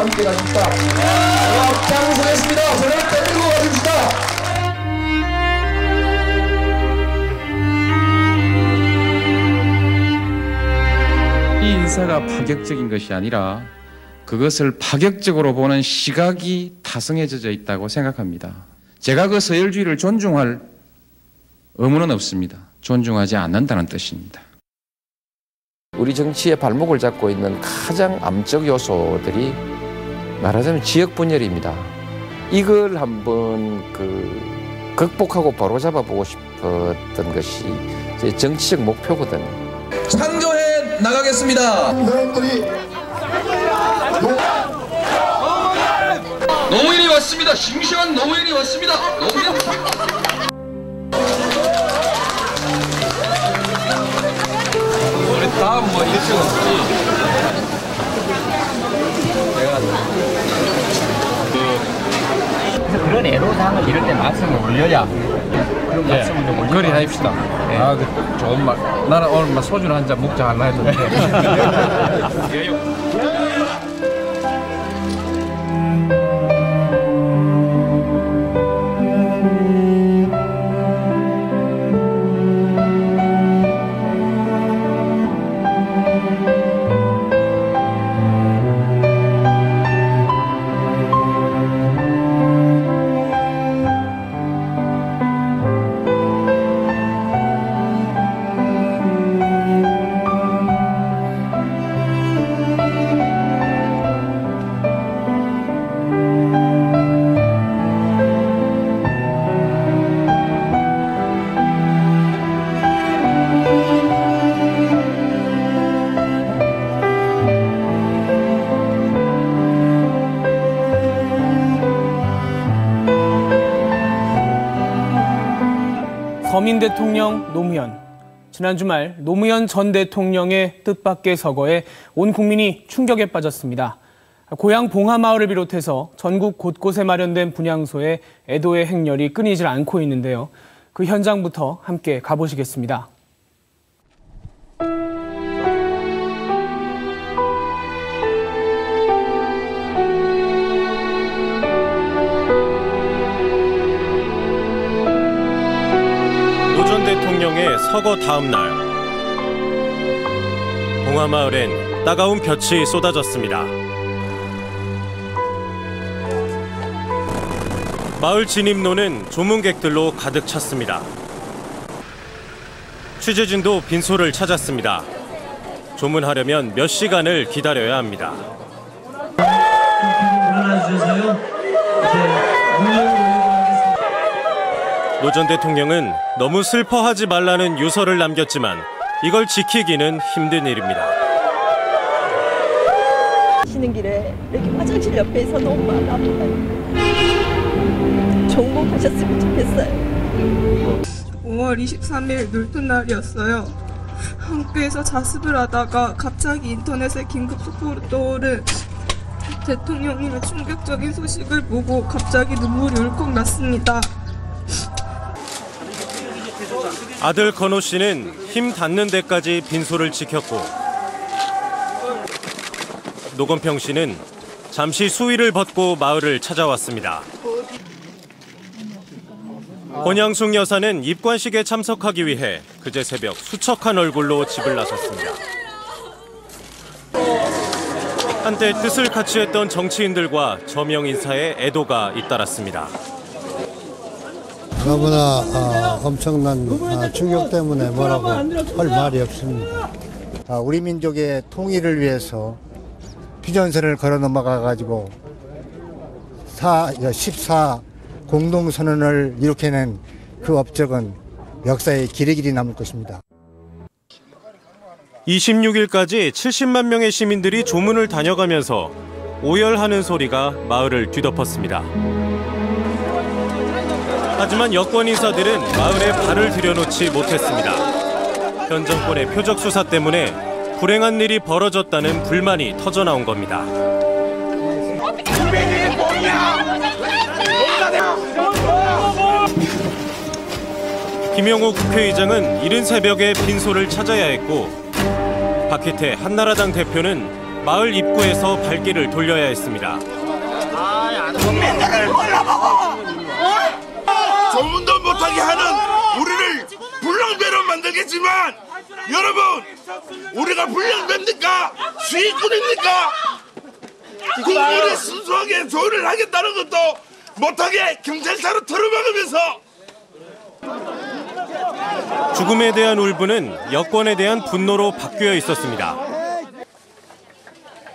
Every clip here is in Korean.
함께 가십시다. 장수했습니다. 저를 데리고 가십시다. 이 인사가 파격적인 것이 아니라 그것을 파격적으로 보는 시각이 타성해져 있다고 생각합니다. 제가 그 서열주의를 존중할 의무는 없습니다. 존중하지 않는다는 뜻입니다. 우리 정치의 발목을 잡고 있는 가장 암적 요소들이 말하자면 지역 분열입니다. 이걸 한번 극복하고 바로잡아보고 싶었던 것이 제 정치적 목표거든요. 창조해 나가겠습니다. 노무현이 왔습니다. 싱싱한 노무현이 왔습니다. 노무현. 우리 다음 뭐 일정 없지? 내가 그런 애로사항을 이럴 때 말씀을 올려야 그런 말씀을 좀 올려. 그리 합시다. 네. 아, 좋은 말. 나는 오늘 소주 한 잔 먹자 하려 했는데. 서민 대통령 노무현. 지난 주말 노무현 전 대통령의 뜻밖의 서거에 온 국민이 충격에 빠졌습니다. 고향 봉하마을을 비롯해서 전국 곳곳에 마련된 분향소에 애도의 행렬이 끊이질 않고 있는데요. 그 현장부터 함께 가보시겠습니다. 대통령의 서거 다음 날 봉하마을엔 따가운 볕이 쏟아졌습니다. 마을 진입로는 조문객들로 가득 찼습니다. 취재진도 빈소를 찾았습니다. 조문하려면 몇 시간을 기다려야 합니다. 노 전 대통령은 너무 슬퍼하지 말라는 유서를 남겼지만 이걸 지키기는 힘든 일입니다. 가시는 길에 이렇게 화장실 옆에서 너무 마음 아파요. 종봉하셨으면 좋겠어요. 5월 23일 놀던 날이었어요. 학교에서 자습을 하다가 갑자기 인터넷에 긴급 속보로 떠오른 대통령님의 충격적인 소식을 보고 갑자기 눈물이 울컥 났습니다. 아들 건호 씨는 힘 닿는 데까지 빈소를 지켰고 노건평 씨는 잠시 수의를 벗고 마을을 찾아왔습니다. 권양숙 여사는 입관식에 참석하기 위해 그제 새벽 수척한 얼굴로 집을 나섰습니다. 한때 뜻을 같이 했던 정치인들과 저명 인사의 애도가 잇따랐습니다. 너무나 엄청난 충격 때문에 뭐라고 할 말이 없습니다. 우리 민족의 통일을 위해서 비전선을 걸어 넘어가가지고 14 공동선언을 이룩해낸 그 업적은 역사에 길이길이 남을 것입니다. 26일까지 70만 명의 시민들이 조문을 다녀가면서 오열하는 소리가 마을을 뒤덮었습니다. 하지만 여권 인사들은 마을에 발을 들여놓지 못했습니다. 현 정권의 표적 수사 때문에 불행한 일이 벌어졌다는 불만이 터져나온 겁니다. 김영호 국회의장은 이른 새벽에 빈소를 찾아야 했고 박희태 한나라당 대표는 마을 입구에서 발길을 돌려야 했습니다. 국민들을 몰라보고 소문도 못하게 하는 우리를 불량배로 만들겠지만 여러분, 우리가 불량배입니까? 수익군입니까? 국민이 순수하게 조율을 하겠다는 것도 못하게 경찰차로 틀어막으면서 죽음에 대한 울분은 여권에 대한 분노로 바뀌어 있었습니다.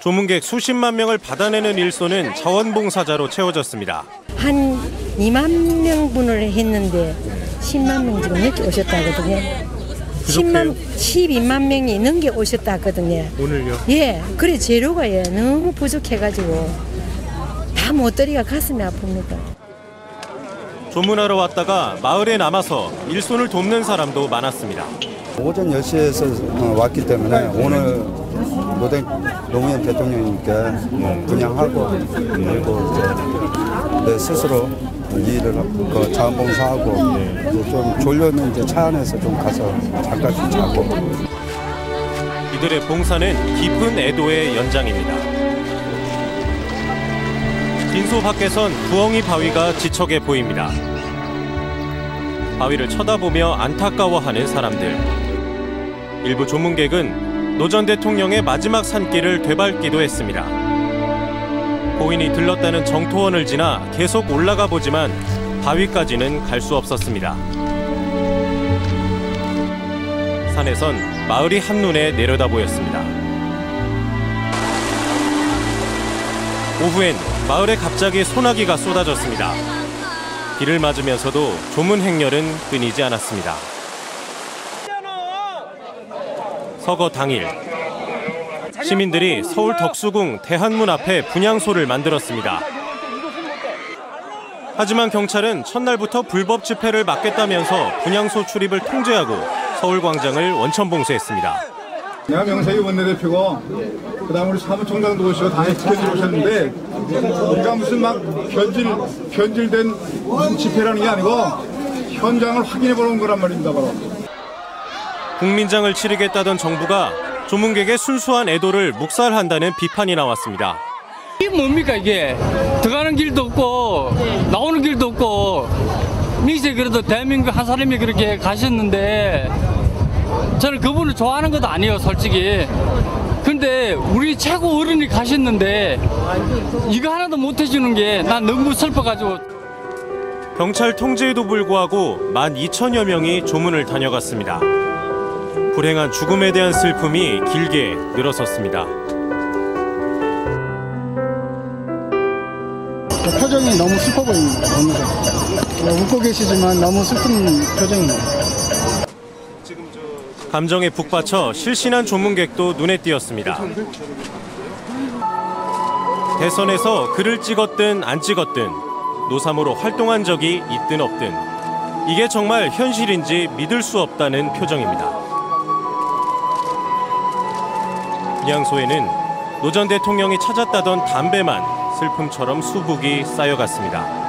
조문객 수십만 명을 받아내는 일소는 자원봉사자로 채워졌습니다. 한 2만 명분을 했는데 10만 명 지금 넘게 오셨다거든요. 12만 명이 넘게 오셨다거든요. 오늘요? 예, 그래 재료가 너무 부족해가지고 다 못 드리가 가슴이 아픕니다. 조문하러 왔다가 마을에 남아서 일손을 돕는 사람도 많았습니다. 오전 10시에서 왔기 때문에 오늘 노무현 대통령님께 분양하고 그리고 이제 내 스스로 일을 자원봉사하고 좀 졸려는 이제 차 안에서 좀 가서 잠깐 좀 자고. 이들의 봉사는 깊은 애도의 연장입니다. 빈소 밖에선 부엉이 바위가 지척해 보입니다. 바위를 쳐다보며 안타까워하는 사람들. 일부 조문객은 노 전 대통령의 마지막 산길을 되밟기도 했습니다. 고인이 들렀다는 정토원을 지나 계속 올라가 보지만 바위까지는 갈 수 없었습니다. 산에선 마을이 한눈에 내려다 보였습니다. 오후엔 마을에 갑자기 소나기가 쏟아졌습니다. 비를 맞으면서도 조문 행렬은 끊이지 않았습니다. 서거 당일, 시민들이 서울 덕수궁 대한문 앞에 분향소를 만들었습니다. 하지만 경찰은 첫날부터 불법 집회를 막겠다면서 분향소 출입을 통제하고 서울광장을 원천봉쇄했습니다. 내가 명색이 원내대표고 그다음 우리 사무총장도 오시고 다 지켜주러 오셨는데 우리가 무슨 막 변질된 무슨 집회라는 게 아니고 현장을 확인해 보는 거란 말입니다. 바로. 국민장을 치르겠다던 정부가 조문객의 순수한 애도를 묵살한다는 비판이 나왔습니다. 이게 뭡니까 이게? 들어가는 길도 없고 나오는 길도 없고 민세 그래도 대한민국 한 사람이 그렇게 가셨는데 저는 그분을 좋아하는 것도 아니에요 솔직히. 근데 우리 최고 어른이 가셨는데 이거 하나도 못 해주는 게 난 너무 슬퍼가지고. 경찰 통제에도 불구하고 12,000여 명이 조문을 다녀갔습니다. 불행한 죽음에 대한 슬픔이 길게 늘어섰습니다. 표정이 너무 슬퍼 보입니다. 웃고 계시지만 너무 슬픈 표정입니다. 감정에 북받쳐 실신한 조문객도 눈에 띄었습니다. 대선에서 글을 찍었든 안 찍었든 노사모로 활동한 적이 있든 없든 이게 정말 현실인지 믿을 수 없다는 표정입니다. 분향소에는 노 전 대통령이 찾았다던 담배만 슬픔처럼 수북이 쌓여갔습니다.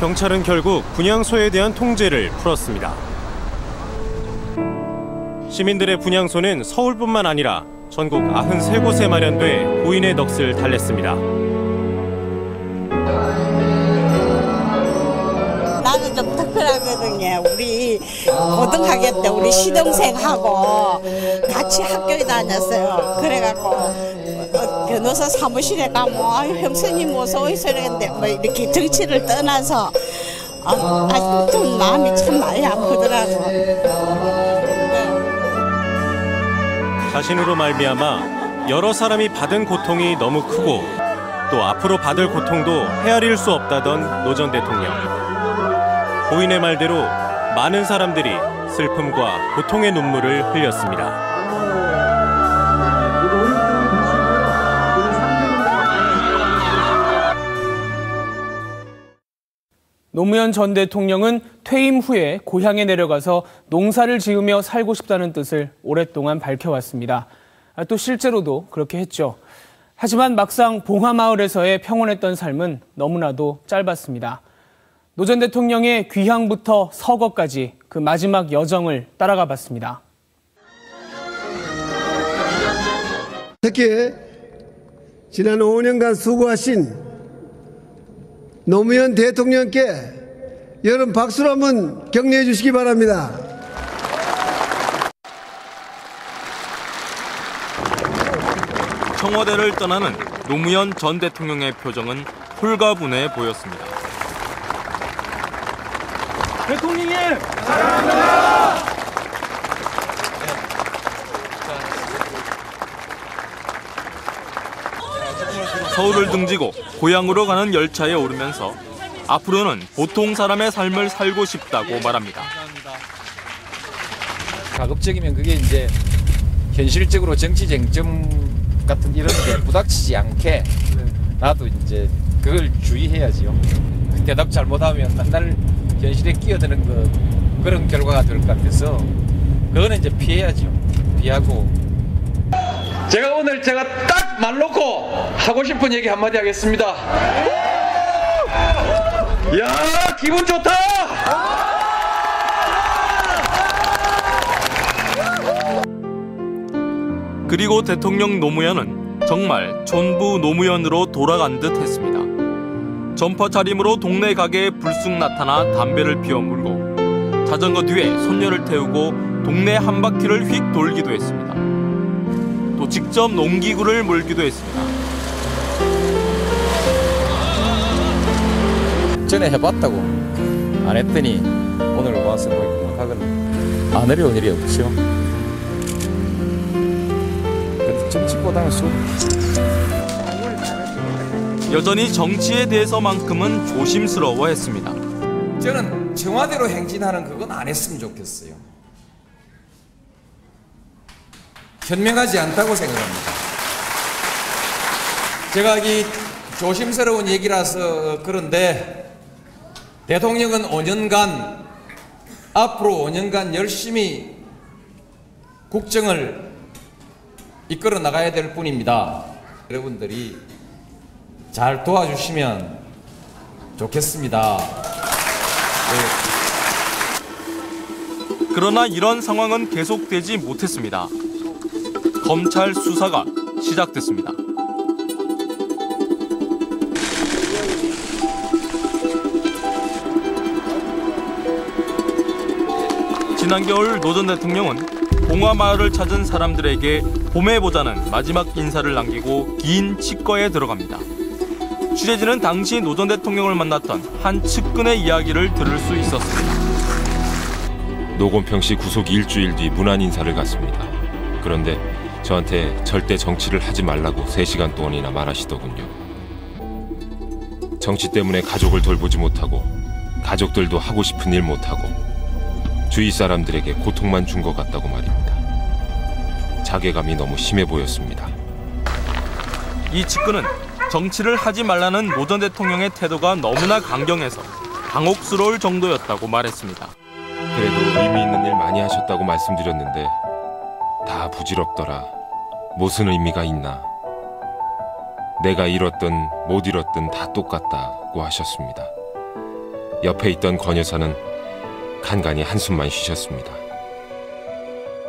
경찰은 결국 분향소에 대한 통제를 풀었습니다. 시민들의 분향소는 서울뿐만 아니라 전국 93곳에 마련돼 고인의 넋을 달랬습니다. 나는 좀 특별하거든요. 우리 고등학교 때 우리 시동생하고 같이 학교에 다녔어요. 그래갖고 변호사 사무실에 가면 형수님 어서 오이소 이랬는데 뭐 이렇게 정치를 떠나서 좀 마음이 참 많이 아프더라고. 자신으로 말미암아 여러 사람이 받은 고통이 너무 크고 또 앞으로 받을 고통도 헤아릴 수 없다던 노 전 대통령. 고인의 말대로 많은 사람들이 슬픔과 고통의 눈물을 흘렸습니다. 노무현 전 대통령은 퇴임 후에 고향에 내려가서 농사를 지으며 살고 싶다는 뜻을 오랫동안 밝혀왔습니다. 또 실제로도 그렇게 했죠. 하지만 막상 봉하마을에서의 평온했던 삶은 너무나도 짧았습니다. 노 전 대통령의 귀향부터 서거까지 그 마지막 여정을 따라가 봤습니다. 특히 지난 5년간 수고하신 노무현 대통령께 여러분 박수로 한번 격려해 주시기 바랍니다. 청와대를 떠나는 노무현 전 대통령의 표정은 홀가분해 보였습니다. 대통령님! 사랑합니다! 서울을 등지고 고향으로 가는 열차에 오르면서 앞으로는 보통 사람의 삶을 살고 싶다고 말합니다. 가급적이면 그게 이제 현실적으로 정치 쟁점 같은 이런 데 부닥치지 않게 나도 이제 그걸 주의해야지요. 대답 잘못하면 맨날 현실에 끼어드는 그런 결과가 될 것 같아서 그거는 이제 피해야죠. 피하고. 제가 오늘 딱 말 놓고 하고 싶은 얘기 한마디 하겠습니다. 야, 기분 좋다! 그리고 대통령 노무현은 정말 촌부 노무현으로 돌아간 듯 했습니다. 점퍼 차림으로 동네 가게에 불쑥 나타나 담배를 피워 물고 자전거 뒤에 손녀를 태우고 동네 한 바퀴를 휙 돌기도 했습니다. 또 직접 농기구를 몰기도 했습니다. 전에 해봤다고 안 했더니 오늘 와서 뭐 하건 안 어려운 일이 없죠. 그래도 정치보다는 여전히 정치에 대해서만큼은 조심스러워했습니다. 저는 청와대로 행진하는 그건 안 했으면 좋겠어요. 현명하지 않다고 생각합니다. 제가 이 조심스러운 얘기라서 그런데 대통령은 5년간 앞으로 5년간 열심히 국정을 이끌어 나가야 될 뿐입니다. 여러분들이 잘 도와주시면 좋겠습니다. 네. 그러나 이런 상황은 계속되지 못했습니다. 검찰 수사가 시작됐습니다. 지난 겨울 노 전 대통령은 봉화마을을 찾은 사람들에게 봄에 보자는 마지막 인사를 남기고 긴 치과에 들어갑니다. 취재진은 당시 노 전 대통령을 만났던 한 측근의 이야기를 들을 수 있었습니다. 노건평 씨 구속 일주일 뒤 문안 인사를 갔습니다. 그런데 저한테 절대 정치를 하지 말라고 3시간 동안이나 말하시더군요. 정치 때문에 가족을 돌보지 못하고 가족들도 하고 싶은 일 못하고 주위 사람들에게 고통만 준 것 같다고 말입니다. 자괴감이 너무 심해 보였습니다. 이 측근은 정치를 하지 말라는 노 전 대통령의 태도가 너무나 강경해서 당혹스러울 정도였다고 말했습니다. 그래도 의미 있는 일 많이 하셨다고 말씀드렸는데 다 부질없더라. 무슨 의미가 있나. 내가 잃었든 못 잃었든 다 똑같다고 하셨습니다. 옆에 있던 권 여사는 간간히 한숨만 쉬셨습니다.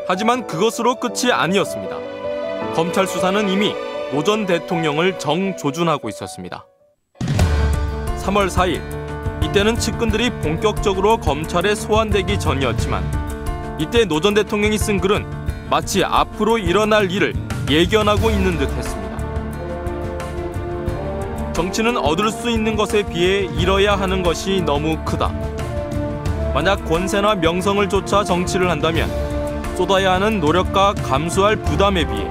하지만 그것으로 끝이 아니었습니다. 검찰 수사는 이미 노 전 대통령을 정조준하고 있었습니다. 3월 4일, 이때는 측근들이 본격적으로 검찰에 소환되기 전이었지만 이때 노 전 대통령이 쓴 글은 마치 앞으로 일어날 일을 예견하고 있는 듯 했습니다. 정치는 얻을 수 있는 것에 비해 잃어야 하는 것이 너무 크다. 만약 권세나 명성을 쫓아 정치를 한다면 쏟아야 하는 노력과 감수할 부담에 비해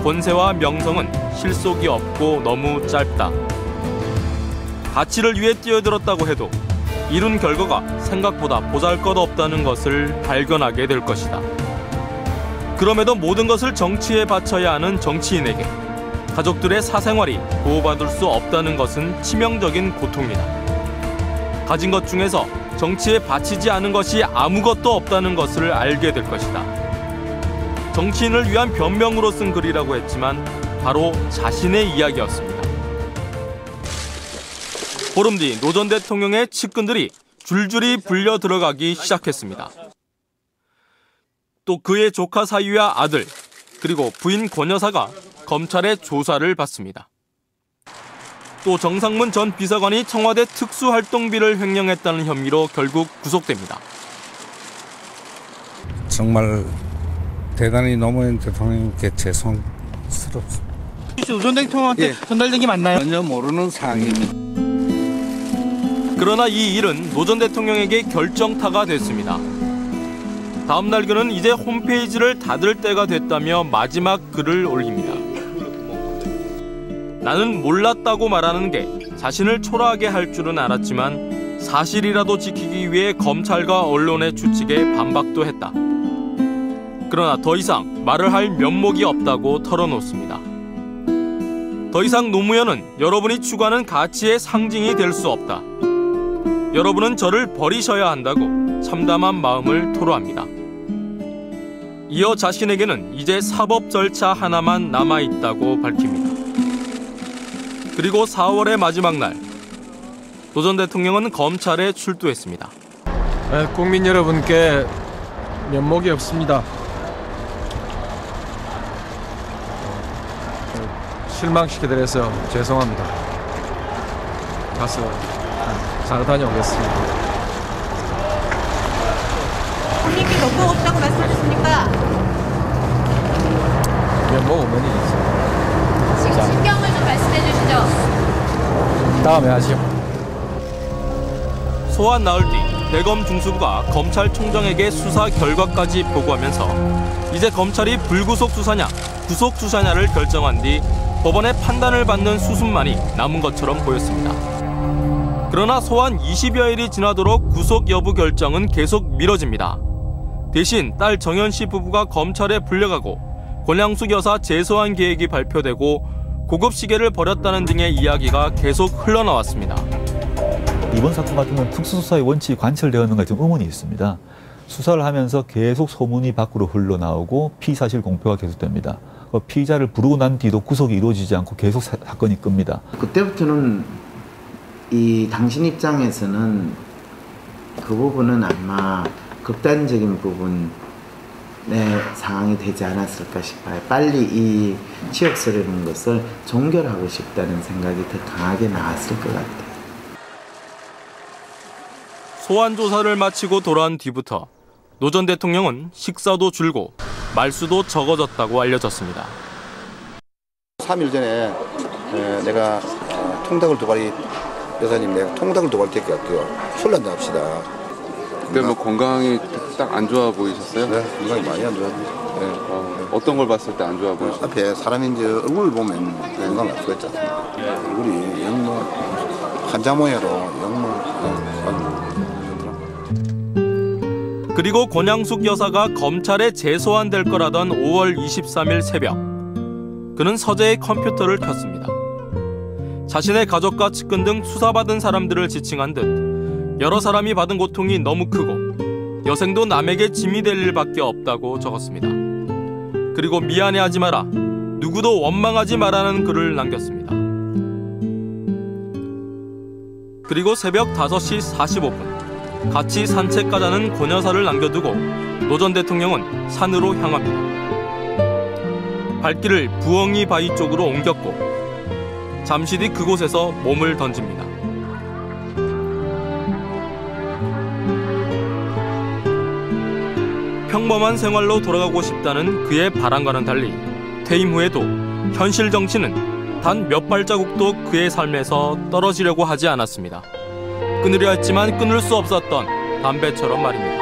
권세와 명성은 실속이 없고 너무 짧다. 가치를 위해 뛰어들었다고 해도 이룬 결과가 생각보다 보잘것없다는 것을 발견하게 될 것이다. 그럼에도 모든 것을 정치에 바쳐야 하는 정치인에게 가족들의 사생활이 보호받을 수 없다는 것은 치명적인 고통이다. 가진 것 중에서 정치에 바치지 않은 것이 아무것도 없다는 것을 알게 될 것이다. 정치인을 위한 변명으로 쓴 글이라고 했지만 바로 자신의 이야기였습니다. 보름 뒤 노 전 대통령의 측근들이 줄줄이 불려 들어가기 시작했습니다. 또 그의 조카 사위와 아들, 그리고 부인 권 여사가 검찰의 조사를 받습니다. 또 정상문 전 비서관이 청와대 특수활동비를 횡령했다는 혐의로 결국 구속됩니다. 정말 대단히 노무현 대통령께 죄송스럽습니다. 노전 대통령한테 전달된 게 맞나요? 전혀 모르는 사항입니다. 그러나 이 일은 노 전 대통령에게 결정타가 됐습니다. 다음 날 그는 이제 홈페이지를 닫을 때가 됐다며 마지막 글을 올립니다. 나는 몰랐다고 말하는 게 자신을 초라하게 할 줄은 알았지만 사실이라도 지키기 위해 검찰과 언론의 추측에 반박도 했다. 그러나 더 이상 말을 할 면목이 없다고 털어놓습니다. 더 이상 노무현은 여러분이 추구하는 가치의 상징이 될 수 없다. 여러분은 저를 버리셔야 한다고 참담한 마음을 토로합니다. 이어 자신에게는 이제 사법 절차 하나만 남아있다고 밝힙니다. 그리고 4월의 마지막 날, 노 전 대통령은 검찰에 출두했습니다. 국민 여러분께 면목이 없습니다. 실망시켜드려서 죄송합니다. 가서 잘 다녀오겠습니다. 국민이 면목 없다고 말씀하셨습니까? 면목 없는 일이죠. 지금 신경을 좀 말씀해 주시죠. 다음에 하시오. 소환 나흘 뒤 대검 중수부가 검찰총장에게 수사 결과까지 보고하면서 이제 검찰이 불구속 수사냐, 구속 수사냐를 결정한 뒤 법원의 판단을 받는 수순만이 남은 것처럼 보였습니다. 그러나 소환 20여일이 지나도록 구속 여부 결정은 계속 미뤄집니다. 대신 딸 정연 씨 부부가 검찰에 불려가고 권양숙 여사 재소환 계획이 발표되고 고급 시계를 버렸다는 등의 이야기가 계속 흘러나왔습니다. 이번 사건 같은 경우는 특수수사의 원칙이 관철되었는가 좀 의문이 있습니다. 수사를 하면서 계속 소문이 밖으로 흘러나오고 피사실 공표가 계속됩니다. 피의자를 부르고 난 뒤도 구속이 이루어지지 않고 계속 사건이 끕니다. 그때부터는 이 당신 입장에서는 그 부분은 아마 극단적인 부분의 상황이 되지 않았을까 싶어요. 빨리 이 치욕스러운 것을 종결하고 싶다는 생각이 더 강하게 나왔을 것 같아요. 소환 조사를 마치고 돌아온 뒤부터 노 전 대통령은 식사도 줄고 말수도 적어졌다고 알려졌습니다. 3일 전에 내가 통닭을 두 마리 여사님 내가 통닭을 두 마리 데리고 갈게요. 술 한잔 합시다. 근데 뭐 건강이 딱 안 좋아 보이셨어요? 네, 건강이 많이 안 좋아 보이죠. 네. 어떤 걸 봤을 때 안 좋아 보이셨어요? 앞에 사람이 이제 얼굴 보면 건강 알 수가 있잖아요. 얼굴이 영모 한자 모양으로 영모. 그리고 권양숙 여사가 검찰에 재소환될 거라던 5월 23일 새벽, 그는 서재의 컴퓨터를 켰습니다. 자신의 가족과 측근 등 수사받은 사람들을 지칭한 듯 여러 사람이 받은 고통이 너무 크고 여생도 남에게 짐이 될 일밖에 없다고 적었습니다. 그리고 미안해하지 마라, 누구도 원망하지 마라는 글을 남겼습니다. 그리고 새벽 5시 45분 같이 산책 가자는 권 여사를 남겨두고 노 전 대통령은 산으로 향합니다. 발길을 부엉이 바위 쪽으로 옮겼고 잠시 뒤 그곳에서 몸을 던집니다. 평범한 생활로 돌아가고 싶다는 그의 바람과는 달리 퇴임 후에도 현실 정치는 단 몇 발자국도 그의 삶에서 떨어지려고 하지 않았습니다. 끊으려 했지만 끊을 수 없었던 담배처럼 말입니다.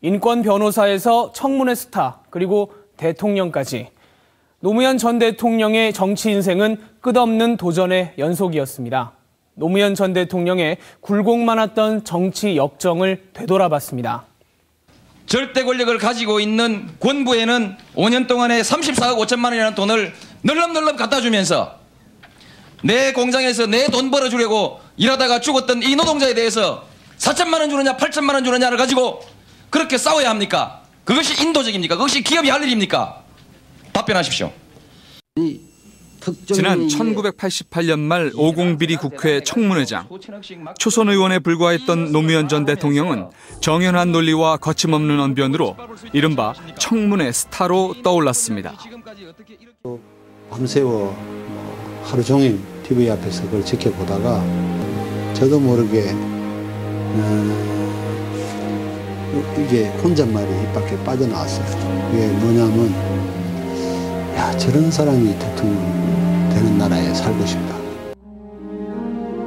인권 변호사에서 청문회 스타, 그리고 대통령까지 노무현 전 대통령의 정치 인생은 끝없는 도전의 연속이었습니다. 노무현 전 대통령의 굴곡 많았던 정치 역정을 되돌아봤습니다. 절대 권력을 가지고 있는 권부에는 5년 동안에 34억 5천만 원이라는 돈을 널름널름 갖다 주면서 내 공장에서 내 돈 벌어주려고 일하다가 죽었던 이 노동자에 대해서 4천만 원 주느냐 8천만 원 주느냐를 가지고 그렇게 싸워야 합니까? 그것이 인도적입니까? 그것이 기업이 할 일입니까? 답변하십시오. 지난 1988년 말 50비리 국회 청문회장. 초선 의원에 불과했던 노무현 전 대통령은 정연한 논리와 거침없는 언변으로 이른바 청문회 스타로 떠올랐습니다. 밤새워 하루 종일 TV 앞에서 그걸 지켜보다가 저도 모르게 이게 혼잣말이 입 밖에 빠져나왔어요. 그게 뭐냐면 야, 저런 사람이 대통령 되는 나라에 살고 싶다.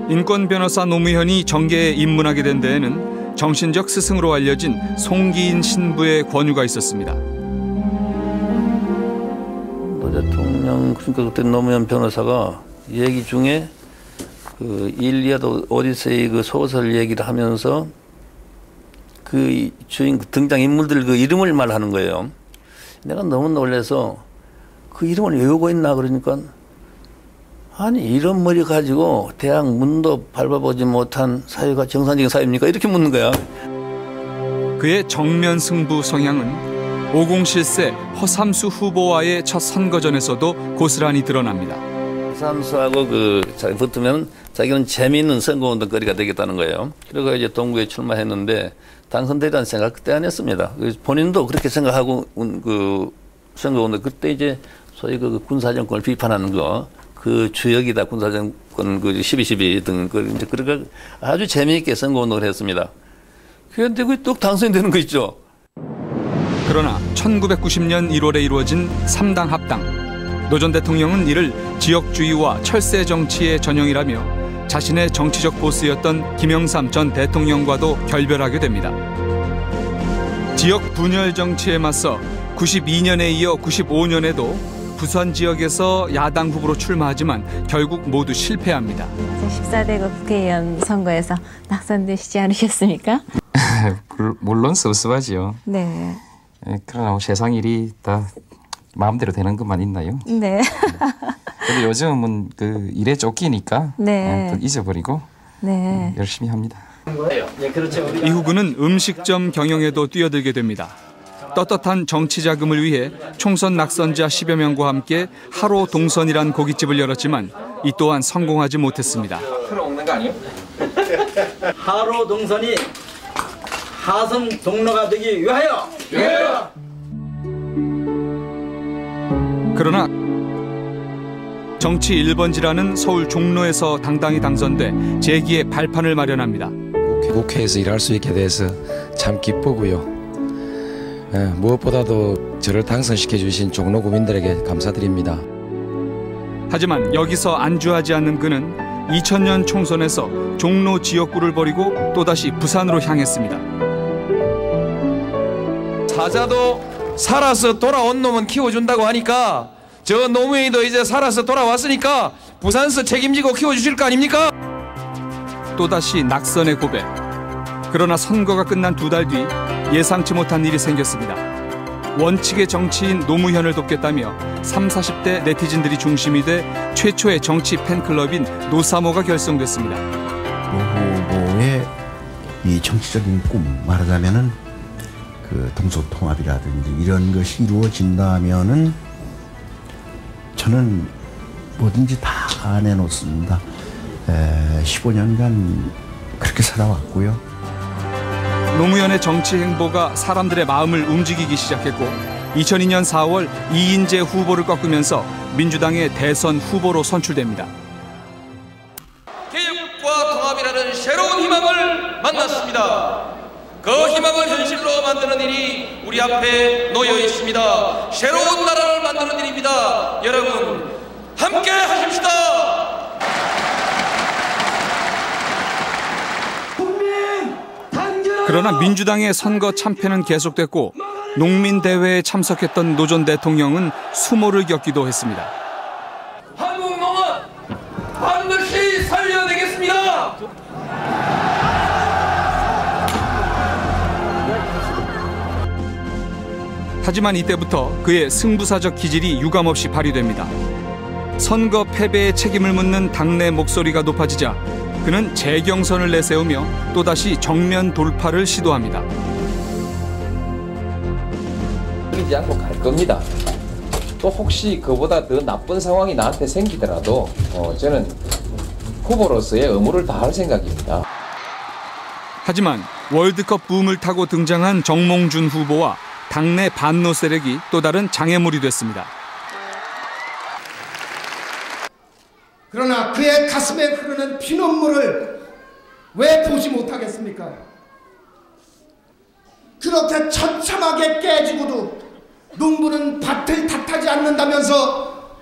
인권 변호사 노무현이 정계에 입문하게 된 데에는 정신적 스승으로 알려진 송기인 신부의 권유가 있었습니다. 노 대통령, 그러니까 그때 노무현 변호사가 얘기 중에 그 일리아드 오디세이 그 소설 얘기를 하면서 그 주인 등장 인물들 그 이름을 말하는 거예요. 내가 너무 놀라서 그 이름을 외우고 있나 그러니까 아니 이런 머리 가지고 대학 문도 밟아보지 못한 사회가 정상적인 사회입니까? 이렇게 묻는 거야. 그의 정면 승부 성향은 50 실세 허삼수 후보와의 첫 선거전에서도 고스란히 드러납니다. 허삼수하고 자기 붙으면 자기는 재미있는 선거운동거리가 되겠다는 거예요. 그래서 이제 동구에 출마했는데 당선되리라는 생각 그때 안 했습니다. 본인도 그렇게 생각하고 선거운동 그때 이제 소위 그 군사정권을 비판하는 거 그 주역이다 군사정권 12.12 등 이제 그러니까 아주 재미있게 선거운동을 했습니다. 그런데 그게 또 당선이 되는 거 있죠. 그러나 1990년 1월에 이루어진 3당 합당. 노 전 대통령은 이를 지역주의와 철새 정치의 전형이라며 자신의 정치적 보스였던 김영삼 전 대통령과도 결별하게 됩니다. 지역 분열 정치에 맞서 92년에 이어 95년에도 부산 지역에서 야당 후보로 출마하지만 결국 모두 실패합니다. 14대 국회의원 선거에서 낙선되시지 않으셨습니까? 물론 섭섭하지요. 네. 그러나 세상 일이 다 마음대로 되는 것만 있나요? 네. 그래도 요즘은 그 일에 쫓기니까 네. 잊어버리고 네. 열심히 합니다. 이후 그는 음식점 경영에도 뛰어들게 됩니다. 떳떳한 정치 자금을 위해 총선 낙선자 10여 명과 함께 하로 동선이란 고깃집을 열었지만 이 또한 성공하지 못했습니다. 먹는 거 아니에요? 하로 동선이 하성 동로가 되기 위하여. 그러나 정치 1번지라는 서울 종로에서 당당히 당선돼 재기의 발판을 마련합니다. 국회에서 일할 수 있게 돼서 참 기쁘고요. 무엇보다도 저를 당선시켜 주신 종로 구민들에게 감사드립니다. 하지만 여기서 안주하지 않는 그는 2000년 총선에서 종로 지역구를 버리고 또다시 부산으로 향했습니다. 사자도 살아서 돌아온 놈은 키워준다고 하니까 저 노무현이도 이제 살아서 돌아왔으니까 부산서 책임지고 키워주실 거 아닙니까? 또다시 낙선의 고백. 그러나 선거가 끝난 2달 뒤 예상치 못한 일이 생겼습니다. 원칙의 정치인 노무현을 돕겠다며 30, 40대 네티즌들이 중심이 돼 최초의 정치 팬클럽인 노사모가 결성됐습니다. 노 후보의 이 정치적인 꿈, 말하자면은 그 동서통합이라든지 이런 것이 이루어진다면은 저는 뭐든지 다 내놓습니다. 15년간 그렇게 살아왔고요. 노무현의 정치 행보가 사람들의 마음을 움직이기 시작했고 2002년 4월 이인재 후보를 꺾으면서 민주당의 대선 후보로 선출됩니다. 개혁과 통합이라는 새로운 희망을 만났습니다. 그 희망을 현실로 만드는 일이 우리 앞에 놓여 있습니다. 새로운 나라를 만드는 일입니다. 여러분 함께 하십시다. 그러나 민주당의 선거 참패는 계속됐고 농민대회에 참석했던 노 전 대통령은 수모를 겪기도 했습니다. 한국 농업 반드시 살려내겠습니다. 하지만 이때부터 그의 승부사적 기질이 유감없이 발휘됩니다. 선거 패배의 책임을 묻는 당내 목소리가 높아지자 그는 재경선을 내세우며 또다시 정면 돌파를 시도합니다. 이지 않고 갈 겁니다. 또 혹시 그보다 더 나쁜 상황이 나한테 생기더라도 저는 후보로서의 의무를 다할 생각입니다. 하지만 월드컵 붐을 타고 등장한 정몽준 후보와 당내 반노 세력이 또 다른 장애물이 됐습니다. 그러나 그의 가슴에 흐르는 피눈물을 왜 보지 못하겠습니까? 그렇게 처참하게 깨지고도 농부는 밭을 탓하지 않는다면서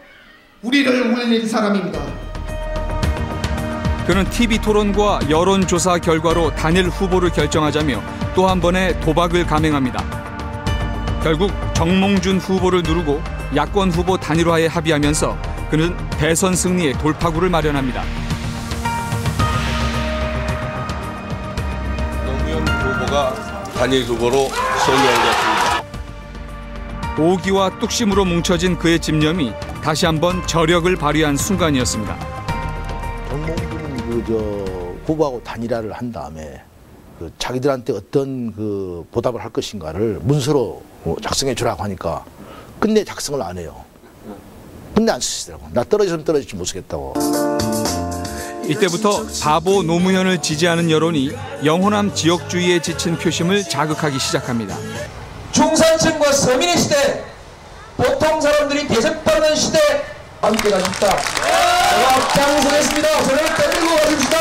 우리를 울린 사람입니다. 그는 TV 토론과 여론조사 결과로 단일 후보를 결정하자며 또 한 번의 도박을 감행합니다. 결국 정몽준 후보를 누르고 야권 후보 단일화에 합의하면서 그는 대선 승리의 돌파구를 마련합니다. 노무현 후보가 단일 후보로 선명되었습니다. 오기와 뚝심으로 뭉쳐진 그의 집념이 다시 한번 저력을 발휘한 순간이었습니다. 정몽준 후보하고 단일화를 한 다음에 자기들한테 어떤 보답을 할 것인가를 문서로 작성해 주라고 하니까 끝내 작성을 안 해요. 끝내 안 쓰시더라고. 나 떨어지면 떨어질지 못 쓰겠다고. 이때부터 바보 노무현을 지지하는 여론이 영호남 지역주의에 지친 표심을 자극하기 시작합니다. 중산층과 서민의 시대, 보통 사람들이 대접받는 시대 함께 가십시다. 제가 앞장서겠습니다. 저를 데리고 가십시다.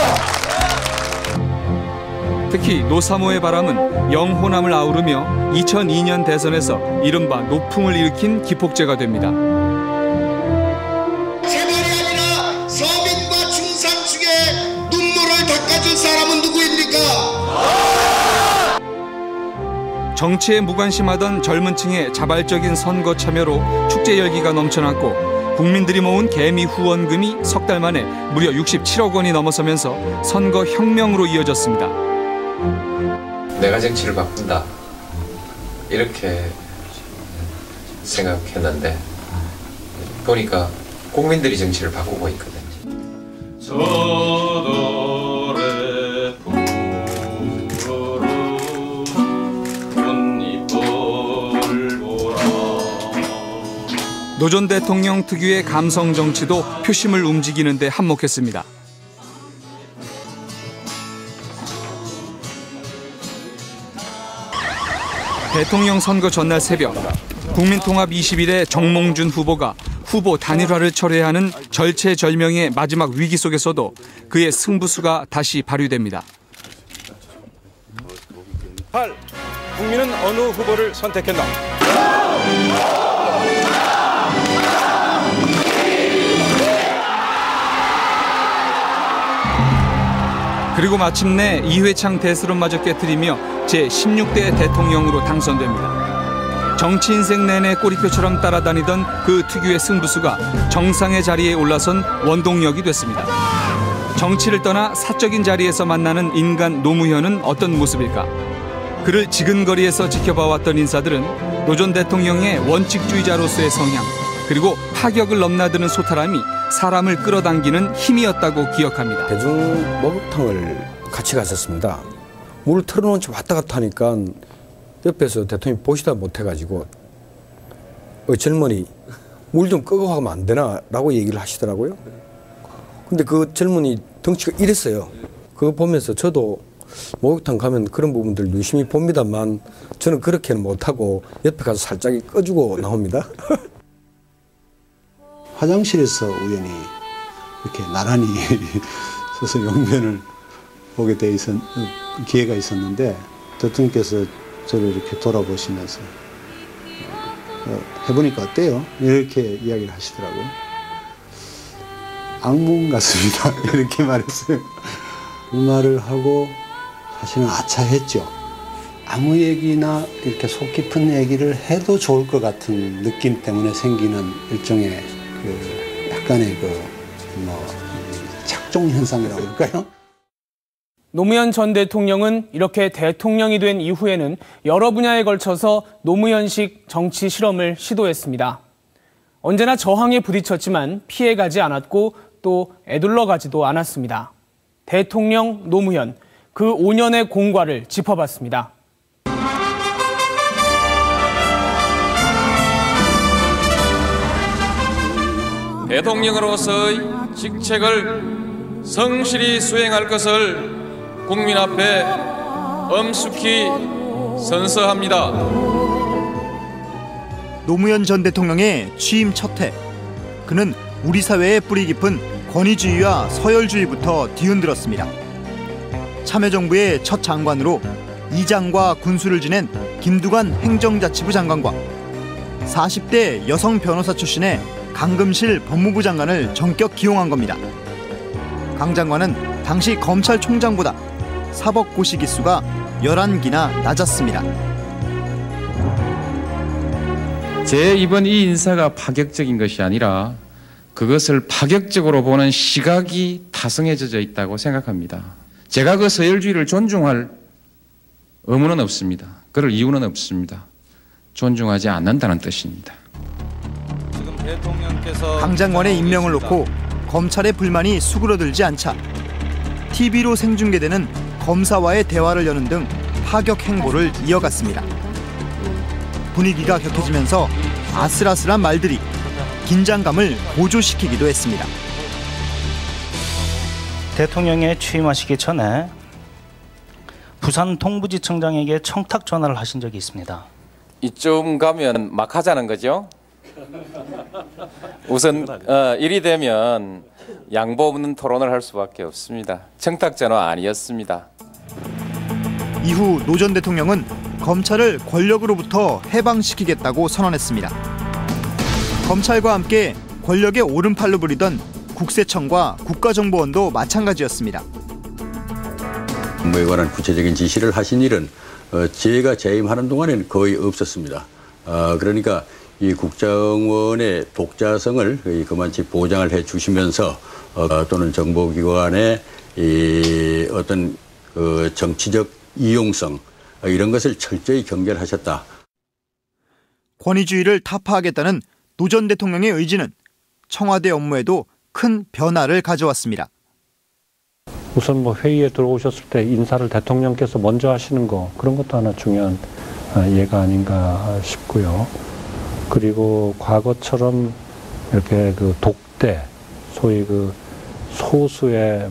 특히 노사모의 바람은 영호남을 아우르며 2002년 대선에서 이른바 노풍을 일으킨 기폭제가 됩니다. 서민과 중산층의 눈물을 닦아줄 사람은 누구입니까? 정치에 무관심하던 젊은 층의 자발적인 선거 참여로 축제 열기가 넘쳐났고 국민들이 모은 개미 후원금이 석 달 만에 무려 67억 원이 넘어서면서 선거 혁명으로 이어졌습니다. 내가 정치를 바꾼다 이렇게 생각했는데 보니까 국민들이 정치를 바꾸고 있거든요. 저들의 풍부로 꽃잎을 보라. 노 전 대통령 특유의 감성 정치도 표심을 움직이는 데 한몫했습니다. 대통령 선거 전날 새벽 국민통합 20일에 정몽준 후보가 후보 단일화를 철회하는 절체절명의 마지막 위기 속에서도 그의 승부수가 다시 발휘됩니다. 8. 국민은 어느 후보를 선택했나? 그리고 마침내 이회창 대수론마저 깨뜨리며 제16대 대통령으로 당선됩니다. 정치 인생 내내 꼬리표처럼 따라다니던 그 특유의 승부수가 정상의 자리에 올라선 원동력이 됐습니다. 정치를 떠나 사적인 자리에서 만나는 인간 노무현은 어떤 모습일까? 그를 지근거리에서 지켜봐왔던 인사들은 노 전 대통령의 원칙주의자로서의 성향, 그리고 파격을 넘나드는 소탈함이 사람을 끌어당기는 힘이었다고 기억합니다. 대중 목욕탕을 같이 갔었습니다. 물 틀어놓은 채 왔다 갔다 하니까 옆에서 대통령이 보시다 못해가지고 젊은이 물 좀 끄고 하면 안 되나 라고 얘기를 하시더라고요. 근데 그 젊은이 덩치가 이랬어요. 그거 보면서 저도 목욕탕 가면 그런 부분들 유심히 봅니다만 저는 그렇게는 못하고 옆에 가서 살짝 꺼주고 나옵니다. 화장실에서 우연히 이렇게 나란히 서서 용면을 보게 돼 기회가 있었는데 대통령께서 저를 이렇게 돌아보시면서 해보니까 어때요? 이렇게 이야기를 하시더라고요. 악몽 같습니다. 이렇게 말했어요. 그 말을 하고 사실은 아차했죠. 아무 얘기나 이렇게 속 깊은 얘기를 해도 좋을 것 같은 느낌 때문에 생기는 일종의 약간의 착종 현상이라고 할까요? 노무현 전 대통령은 이렇게 대통령이 된 이후에는 여러 분야에 걸쳐서 노무현식 정치 실험을 시도했습니다. 언제나 저항에 부딪혔지만 피해가지 않았고 또 애둘러가지도 않았습니다. 대통령 노무현, 그 5년의 공과를 짚어봤습니다. 대통령으로서의 직책을 성실히 수행할 것을 국민 앞에 엄숙히 선서합니다. 노무현 전 대통령의 취임 첫 해, 그는 우리 사회의 뿌리 깊은 권위주의와 서열주의부터 뒤흔들었습니다. 참여정부의 첫 장관으로 이장과 군수를 지낸 김두관 행정자치부 장관과 40대 여성 변호사 출신의 강금실 법무부 장관을 전격 기용한 겁니다. 강 장관은 당시 검찰총장보다 사법고시 기수가 11기나 낮았습니다. 제 이번 이 인사가 파격적인 것이 아니라 그것을 파격적으로 보는 시각이 타성해져 있다고 생각합니다. 제가 그 서열주의를 존중할 의무는 없습니다. 그럴 이유는 없습니다. 존중하지 않는다는 뜻입니다. 지금 대통령께서 강 장관의 임명을 놓고 검찰의 불만이 수그러들지 않자 TV로 생중계되는 검사와의 대화를 여는 등 파격 행보를 이어갔습니다. 분위기가 격해지면서 아슬아슬한 말들이 긴장감을 고조시키기도 했습니다. 대통령에 취임하시기 전에 부산 동부지청장에게 청탁 전화를 하신 적이 있습니다. 이쯤 가면 막 하자는 거죠. 우선 일이 되면 양보 없는 토론을 할 수밖에 없습니다. 청탁 전화 아니었습니다. 이후 노 전 대통령은 검찰을 권력으로부터 해방시키겠다고 선언했습니다. 검찰과 함께 권력의 오른팔로 부리던 국세청과 국가정보원도 마찬가지였습니다. 업무에 관한 구체적인 지시를 하신 일은 제가 재임하는 동안에는 거의 없었습니다. 그러니까 이 국정원의 독자성을 그만치 보장을 해주시면서 또는 정보기관의 이 어떤 정치적 이용성 이런 것을 철저히 경계하셨다. 권위주의를 타파하겠다는 노 전 대통령의 의지는 청와대 업무에도 큰 변화를 가져왔습니다. 우선 회의에 들어오셨을 때 인사를 대통령께서 먼저 하시는 거 그런 것도 하나 중요한 예가 아닌가 싶고요. 그리고 과거처럼 이렇게 독대, 소위 소수의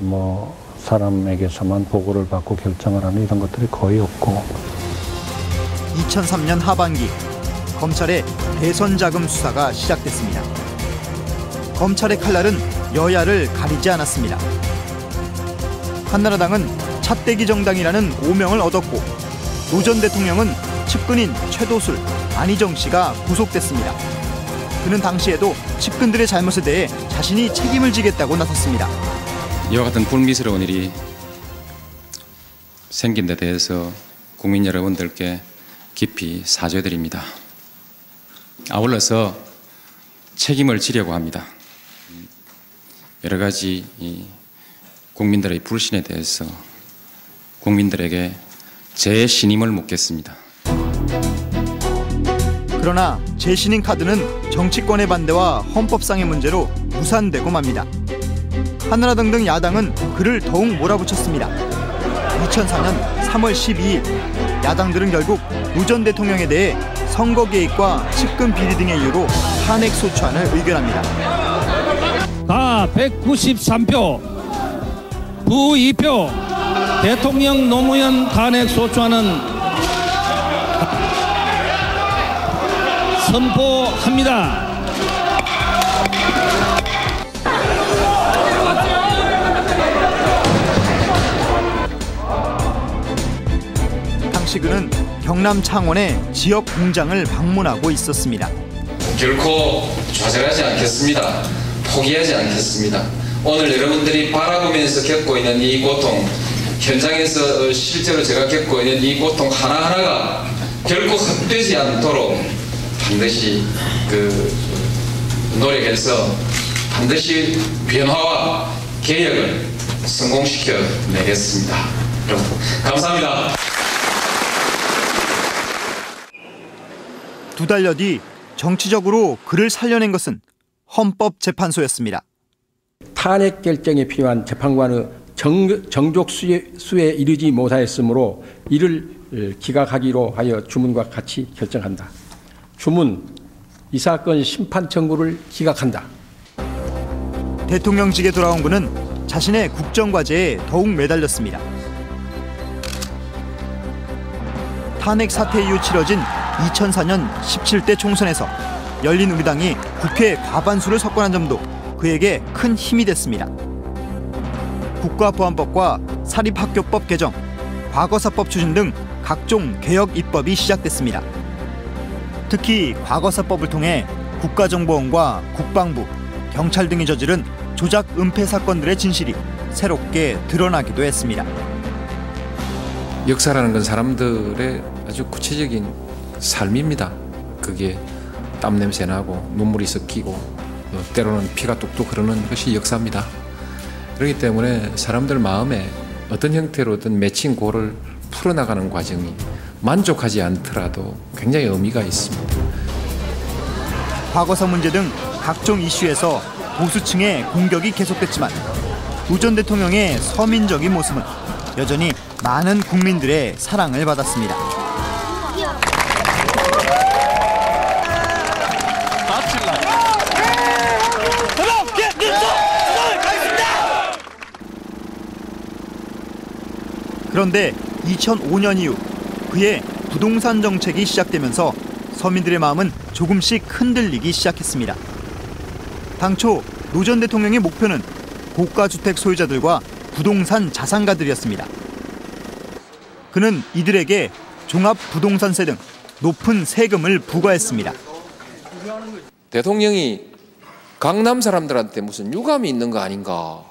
사람에게서만 보고를 받고 결정을 하는 이런 것들이 거의 없고. 2003년 하반기 검찰의 대선 자금 수사가 시작됐습니다. 검찰의 칼날은 여야를 가리지 않았습니다. 한나라당은 찻대기 정당이라는 오명을 얻었고 노 전 대통령은 측근인 최도술, 안희정 씨가 구속됐습니다. 그는 당시에도 측근들의 잘못에 대해 자신이 책임을 지겠다고 나섰습니다. 이와 같은 불미스러운 일이 생긴 데 대해서 국민 여러분들께 깊이 사죄드립니다. 아울러서 책임을 지려고 합니다. 여러 가지 국민들의 불신에 대해서 국민들에게 제 신임을 묻겠습니다. 그러나 재신임 카드는 정치권의 반대와 헌법상의 문제로 무산되고 맙니다. 한나라당 등 야당은 그를 더욱 몰아붙였습니다. 2004년 3월 12일 야당들은 결국 노 전 대통령에 대해 선거 개입과 측근 비리 등의 이유로 탄핵 소추안을 의결합니다. 가 193표, 부 2표, 대통령 노무현 탄핵 소추안은 선포합니다. 당시 그는 경남 창원의 지역 공장을 방문하고 있었습니다. 결코 좌절하지 않겠습니다. 포기하지 않겠습니다. 오늘 여러분들이 바라보면서 겪고 있는 이 고통, 현장에서 실제로 제가 겪고 있는 이 고통 하나하나가 결코 헛되지 않도록 반드시 노력해서 반드시 변화와 개혁을 성공시켜 내겠습니다. 여러분 감사합니다. 두 달여 뒤 정치적으로 그를 살려낸 것은 헌법재판소였습니다. 탄핵 결정에 필요한 재판관의 정족수에 이르지 못하였으므로 이를 기각하기로 하여 주문과 같이 결정한다. 주문, 이 사건 심판 청구를 기각한다. 대통령직에 돌아온 그는 자신의 국정과제에 더욱 매달렸습니다. 탄핵 사태 이후 치러진 2004년 17대 총선에서 열린우리당이 국회 과반수를 석권한 점도 그에게 큰 힘이 됐습니다. 국가보안법과 사립학교법 개정, 과거사법 추진 등 각종 개혁 입법이 시작됐습니다. 특히 과거사법을 통해 국가정보원과 국방부, 경찰 등이 저지른 조작 은폐 사건들의 진실이 새롭게 드러나기도 했습니다. 역사라는 건 사람들의 아주 구체적인 삶입니다. 그게 땀 냄새 나고 눈물이 섞이고 때로는 피가 뚝뚝 흐르는 것이 역사입니다. 그렇기 때문에 사람들 마음에 어떤 형태로든 맺힌 골을 풀어나가는 과정이 만족하지 않더라도 굉장히 의미가 있습니다. 과거사 문제 등 각종 이슈에서 보수층의 공격이 계속됐지만 노 전 대통령의 서민적인 모습은 여전히 많은 국민들의 사랑을 받았습니다. 그런데 2005년 이후 그의 부동산 정책이 시작되면서 서민들의 마음은 조금씩 흔들리기 시작했습니다. 당초 노 전 대통령의 목표는 고가주택 소유자들과 부동산 자산가들이었습니다. 그는 이들에게 종합부동산세 등 높은 세금을 부과했습니다. 대통령이 강남 사람들한테 무슨 유감이 있는 거 아닌가?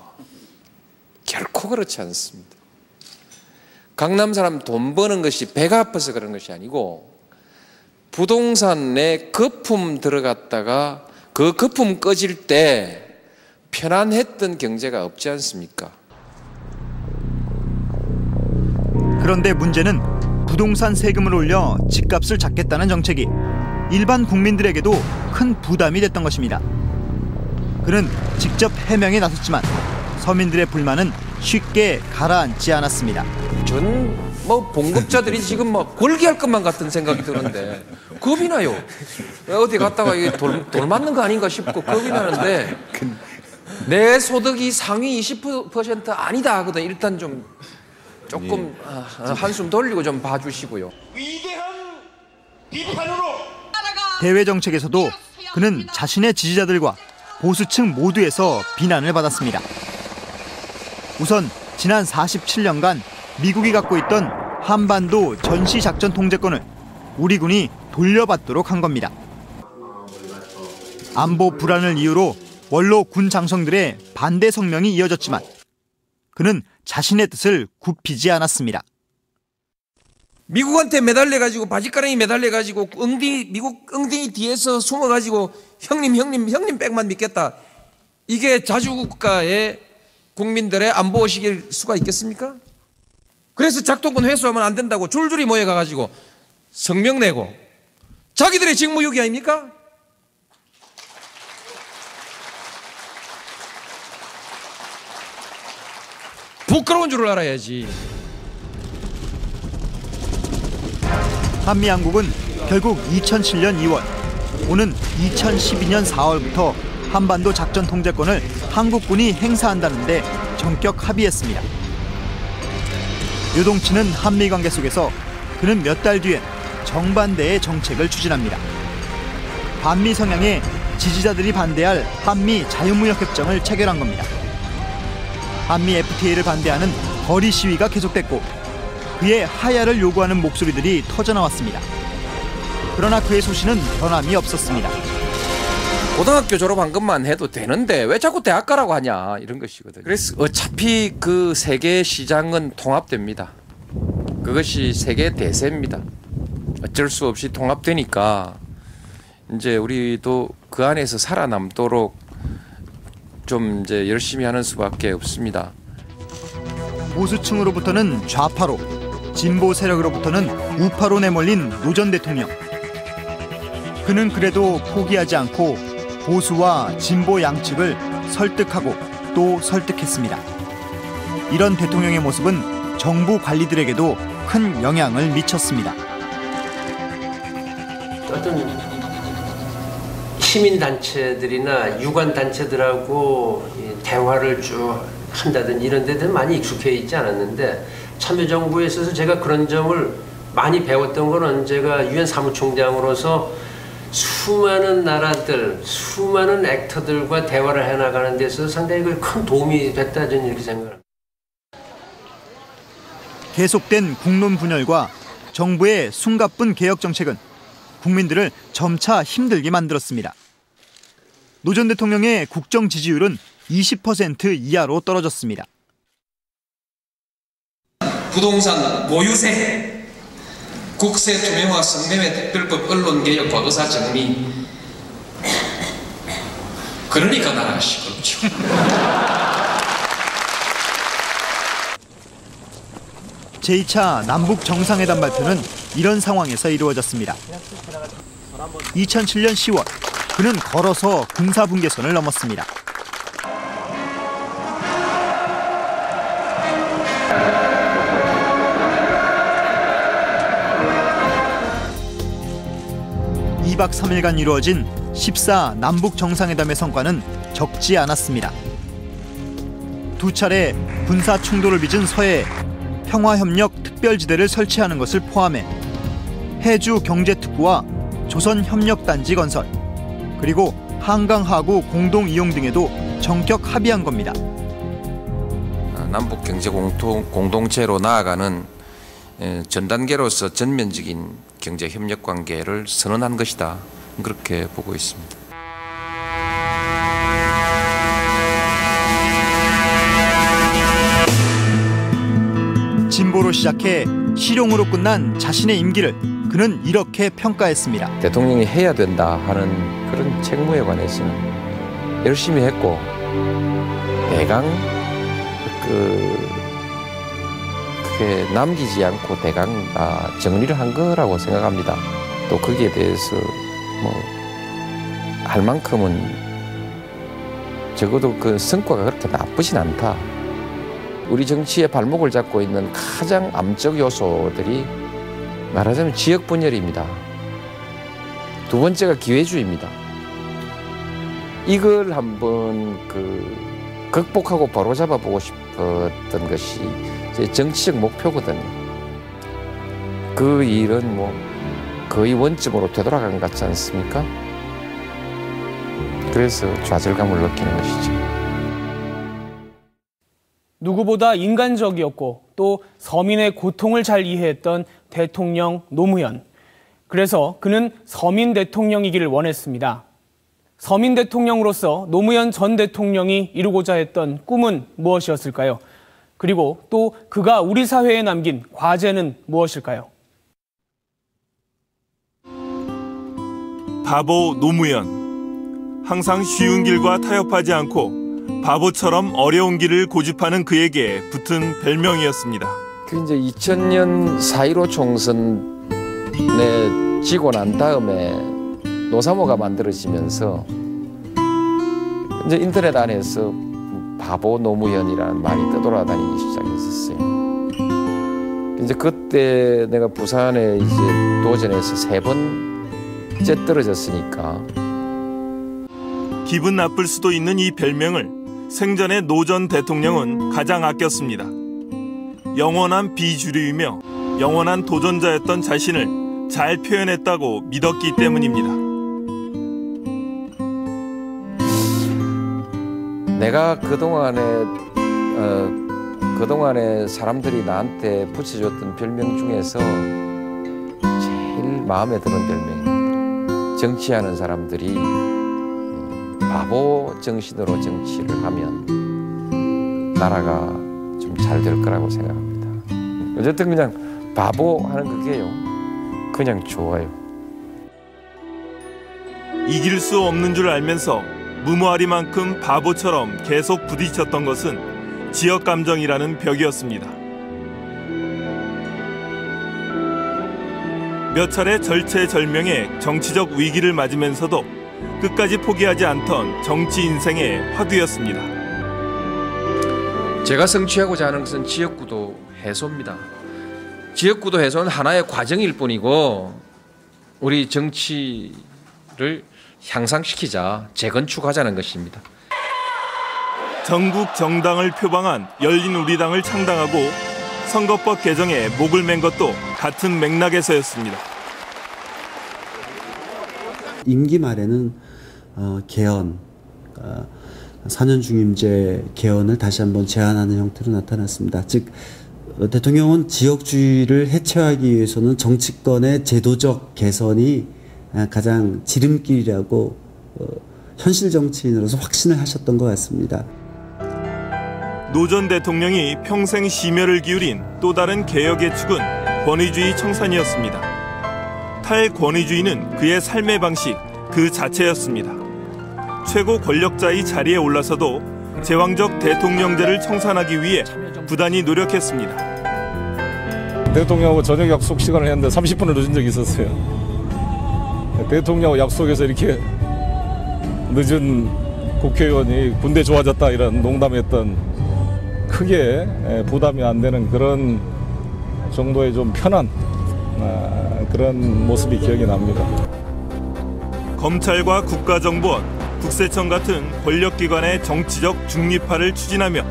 결코 그렇지 않습니다. 강남 사람 돈 버는 것이 배가 아파서 그런 것이 아니고 부동산에 거품 들어갔다가 그 거품 꺼질 때 편안했던 경제가 없지 않습니까? 그런데 문제는 부동산 세금을 올려 집값을 잡겠다는 정책이 일반 국민들에게도 큰 부담이 됐던 것입니다. 그는 직접 해명에 나섰지만 서민들의 불만은 쉽게 가라앉지 않았습니다. 전 봉급자들이 지금 골기할 것만 같은 생각이 드는데 겁이 나요. 어디 갔다가 이게 돌 맞는 거 아닌가 싶고 겁이 나는데 내 소득이 상위 20% 아니다 하거든. 일단 조금 한숨 돌리고 좀 봐주시고요. 위대한 비판으로 대외 정책에서도 그는 자신의 지지자들과 보수층 모두에서 비난을 받았습니다. 우선 지난 47년간 미국이 갖고 있던 한반도 전시작전 통제권을 우리 군이 돌려받도록 한 겁니다. 안보 불안을 이유로 원로 군 장성들의 반대 성명이 이어졌지만 그는 자신의 뜻을 굽히지 않았습니다. 미국한테 매달려가지고 바지가랑이 매달려가지고 미국 엉덩이 뒤에서 숨어가지고 형님 백만 믿겠다. 이게 자주국가의 국민들의 안보 의식일 수가 있겠습니까? 그래서 작동권 회수하면 안 된다고 줄줄이 모여가가지고 성명 내고 자기들의 직무유기 아닙니까? 부끄러운 줄을 알아야지. 한미양국은 결국 2007년 2월, 오는 2012년 4월부터 한반도 작전 통제권을 한국군이 행사한다는데 전격 합의했습니다. 요동치는 한미 관계 속에서 그는 몇 달 뒤엔 정반대의 정책을 추진합니다. 반미 성향의 지지자들이 반대할 한미 자유무역협정을 체결한 겁니다. 한미 FTA를 반대하는 거리 시위가 계속됐고 그의 하야를 요구하는 목소리들이 터져나왔습니다. 그러나 그의 소신은 변함이 없었습니다. 고등학교 졸업한 것만 해도 되는데 왜 자꾸 대학 가라고 하냐 이런 것이거든요. 그래서 어차피 그 세계 시장은 통합됩니다. 그것이 세계 대세입니다. 어쩔 수 없이 통합되니까 이제 우리도 그 안에서 살아남도록 좀 이제 열심히 하는 수밖에 없습니다. 보수층으로부터는 좌파로, 진보 세력으로부터는 우파로 내몰린 노 전 대통령. 그는 그래도 포기하지 않고 보수와 진보 양측을 설득하고 또 설득했습니다. 이런 대통령의 모습은 정부 관리들에게도 큰 영향을 미쳤습니다. 어떤 시민단체들이나 유관단체들하고 대화를 쭉 한다든지 이런 데들 많이 익숙해 있지 않았는데 참여정부에 있어서 제가 그런 점을 많이 배웠던 거는 제가 유엔 사무총장으로서 수많은 나라들, 수많은 액터들과 대화를 해나가는 데 있어서 상당히 큰 도움이 됐다 저는 이렇게 생각합니다. 계속된 국론 분열과 정부의 숨가쁜 개혁 정책은 국민들을 점차 힘들게 만들었습니다. 노 전 대통령의 국정 지지율은 20% 이하로 떨어졌습니다. 부동산 모유세, 국세 투명화 성매매 특별법 언론개혁과 의사정리. 그러니까 나라가 시끄럽죠. 제2차 남북 정상회담 발표는 이런 상황에서 이루어졌습니다. 2007년 10월 그는 걸어서 군사분계선을 넘었습니다. (2박 3일간) 이루어진 14 남북 정상회담의 성과는 적지 않았습니다. 두 차례 군사 충돌을 빚은 서해에 평화협력 특별지대를 설치하는 것을 포함해 해주 경제특구와 조선협력단지 건설, 그리고 한강 하구 공동이용 등에도 전격 합의한 겁니다. 남북 경제 공동체로 나아가는 전 단계로서 전면적인 경제 협력 관계를 선언한 것이다. 그렇게 보고 있습니다. 진보로 시작해 실용으로 끝난 자신의 임기를 그는 이렇게 평가했습니다. 대통령이 해야 된다 하는 그런 책무에 관해서는 열심히 했고 대강 그게 남기지 않고 대강 정리를 한 거라고 생각합니다. 또 거기에 대해서 뭐 할 만큼은 적어도 그 성과가 그렇게 나쁘진 않다. 우리 정치의 발목을 잡고 있는 가장 암적 요소들이 말하자면 지역 분열입니다. 두 번째가 기회주의입니다. 이걸 한번 극복하고 바로잡아보고 싶었던 것이 제 정치적 목표거든요. 그 일은 뭐 거의 원점으로 되돌아간 것 같지 않습니까? 그래서 좌절감을 느끼는 것이죠. 누구보다 인간적이었고 또 서민의 고통을 잘 이해했던 대통령 노무현. 그래서 그는 서민 대통령이기를 원했습니다. 서민 대통령으로서 노무현 전 대통령이 이루고자 했던 꿈은 무엇이었을까요? 그리고 또 그가 우리 사회에 남긴 과제는 무엇일까요? 바보 노무현. 항상 쉬운 길과 타협하지 않고 바보처럼 어려운 길을 고집하는 그에게 붙은 별명이었습니다. 그 이제 2000년 4.15 총선에 지고 난 다음에 노사모가 만들어지면서 이제 인터넷 안에서 바보 노무현이라는 말이 떠돌아다니기 시작했었어요. 이제 그때 내가 부산에 이제 도전해서 3번째 떨어졌으니까. 기분 나쁠 수도 있는 이 별명을 생전에 노 전 대통령은 가장 아꼈습니다. 영원한 비주류이며 영원한 도전자였던 자신을 잘 표현했다고 믿었기 때문입니다. 내가 그동안에 사람들이 나한테 붙여줬던 별명 중에서 제일 마음에 드는 별명입니다. 정치하는 사람들이 바보 정신으로 정치를 하면 나라가 좀 잘 될 거라고 생각합니다. 어쨌든 그냥 바보 하는 그게요. 그냥 좋아요. 이길 수 없는 줄 알면서 무모하리만큼 바보처럼 계속 부딪혔던 것은 지역 감정이라는 벽이었습니다. 몇 차례 절체절명의 정치적 위기를 맞으면서도 끝까지 포기하지 않던 정치 인생의 화두였습니다. 제가 성취하고자 하는 것은 지역구도 해소입니다. 지역구도 해소는 하나의 과정일 뿐이고 우리 정치를 향상시키자, 재건축하자는 것입니다. 전국 정당을 표방한 열린우리당을 창당하고 선거법 개정에 목을 맨 것도 같은 맥락에서였습니다. 임기 말에는 개헌, 4년 중임제 개헌을 다시 한번 제안하는 형태로 나타났습니다. 즉 대통령은 지역주의를 해체하기 위해서는 정치권의 제도적 개선이 가장 지름길이라고 현실 정치인으로서 확신을 하셨던 것 같습니다. 노 전 대통령이 평생 심혈을 기울인 또 다른 개혁의 축은 권위주의 청산이었습니다. 탈권위주의는 그의 삶의 방식 그 자체였습니다. 최고 권력자의 자리에 올라서도 제왕적 대통령제를 청산하기 위해 부단히 노력했습니다. 대통령하고 저녁 약속 시간을 했는데 30분을 늦은 적이 있었어요. 대통령하고 약속해서 이렇게 늦은 국회의원이 군대 좋아졌다 이런 농담했던 크게 부담이 안 되는 그런 정도의 좀 편한 그런 모습이 기억이 납니다. 검찰과 국가정보원, 국세청 같은 권력기관의 정치적 중립화를 추진하며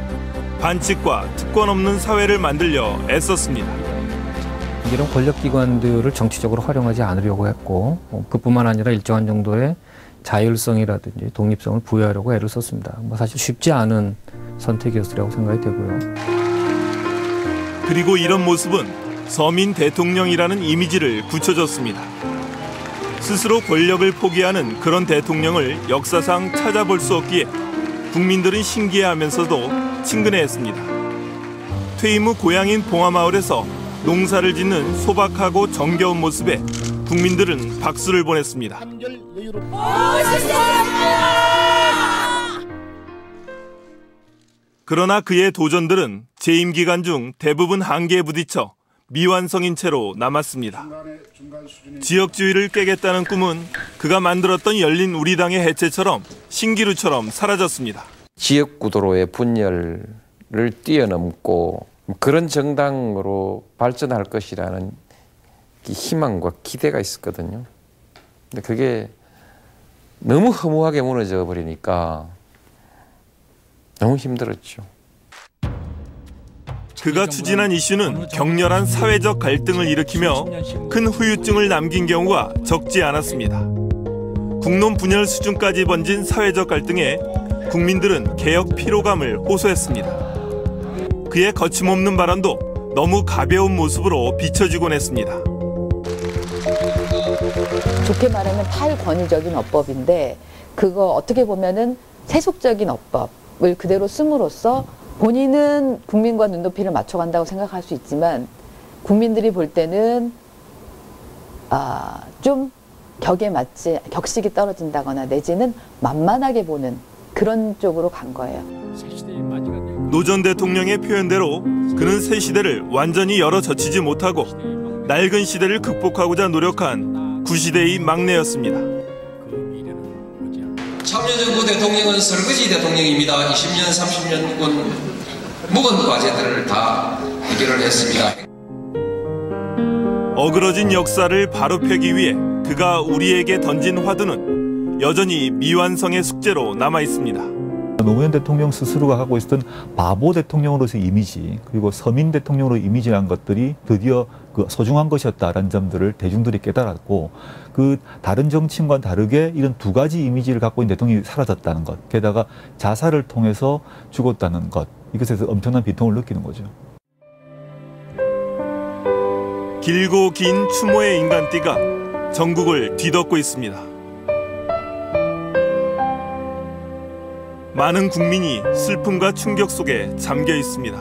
반칙과 특권 없는 사회를 만들려 애썼습니다. 이런 권력기관들을 정치적으로 활용하지 않으려고 했고 그뿐만 아니라 일정한 정도의 자율성이라든지 독립성을 부여하려고 애를 썼습니다. 사실 쉽지 않은 선택이었으라고 생각이 되고요. 그리고 이런 모습은 서민 대통령이라는 이미지를 굳혀줬습니다. 스스로 권력을 포기하는 그런 대통령을 역사상 찾아볼 수 없기에 국민들은 신기해하면서도 친근해했습니다. 퇴임 후 고향인 봉하마을에서 농사를 짓는 소박하고 정겨운 모습에 국민들은 박수를 보냈습니다. 그러나 그의 도전들은 재임 기간 중 대부분 한계에 부딪혀 미완성인 채로 남았습니다. 지역주의를 깨겠다는 꿈은 그가 만들었던 열린우리당의 해체처럼 신기루처럼 사라졌습니다. 지역구도로의 분열을 뛰어넘고 그런 정당으로 발전할 것이라는 희망과 기대가 있었거든요. 근데 그게 너무 허무하게 무너져 버리니까 너무 힘들었죠. 그가 추진한 이슈는 격렬한 사회적 갈등을 일으키며 큰 후유증을 남긴 경우가 적지 않았습니다. 국론 분열 수준까지 번진 사회적 갈등에 국민들은 개혁 피로감을 호소했습니다. 그의 거침없는 발언도 너무 가벼운 모습으로 비춰지곤 했습니다. 좋게 말하면 탈권위적인 어법인데 그거 어떻게 보면은 세속적인 어법을 그대로 씀으로써 본인은 국민과 눈높이를 맞춰간다고 생각할 수 있지만 국민들이 볼 때는 좀 격식이 떨어진다거나 내지는 만만하게 보는 그런 쪽으로 간 거예요. 노 전 대통령의 표현대로 그는 새 시대를 완전히 열어젖히지 못하고 낡은 시대를 극복하고자 노력한 구시대의 막내였습니다. 참여정부 대통령은 설거지 대통령입니다. 20년, 30년군 묵은 과제들을 다 해결을 했습니다. 어그러진 역사를 바로 펴기 위해 그가 우리에게 던진 화두는 여전히 미완성의 숙제로 남아 있습니다. 노무현 대통령 스스로가 갖고 있었던 바보 대통령으로서의 이미지 그리고 서민 대통령으로 이미지란 것들이 드디어 그 소중한 것이었다라는 점들을 대중들이 깨달았고 그 다른 정치인과는 다르게 이런 두 가지 이미지를 갖고 있는 대통령이 사라졌다는 것 게다가 자살을 통해서 죽었다는 것 이것에서 엄청난 비통을 느끼는 거죠. 길고 긴 추모의 인간띠가 전국을 뒤덮고 있습니다. 많은 국민이 슬픔과 충격 속에 잠겨 있습니다.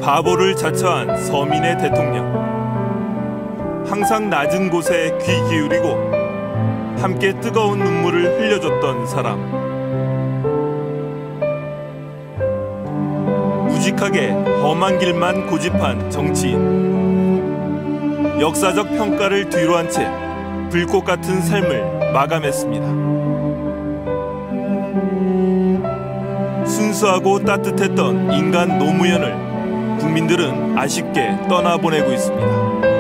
바보를 자처한 서민의 대통령. 항상 낮은 곳에 귀 기울이고 함께 뜨거운 눈물을 흘려줬던 사람. 무직하게 험한 길만 고집한 정치인. 역사적 평가를 뒤로한 채 불꽃 같은 삶을 마감했습니다. 순수하고 따뜻했던 인간 노무현을 국민들은 아쉽게 떠나보내고 있습니다.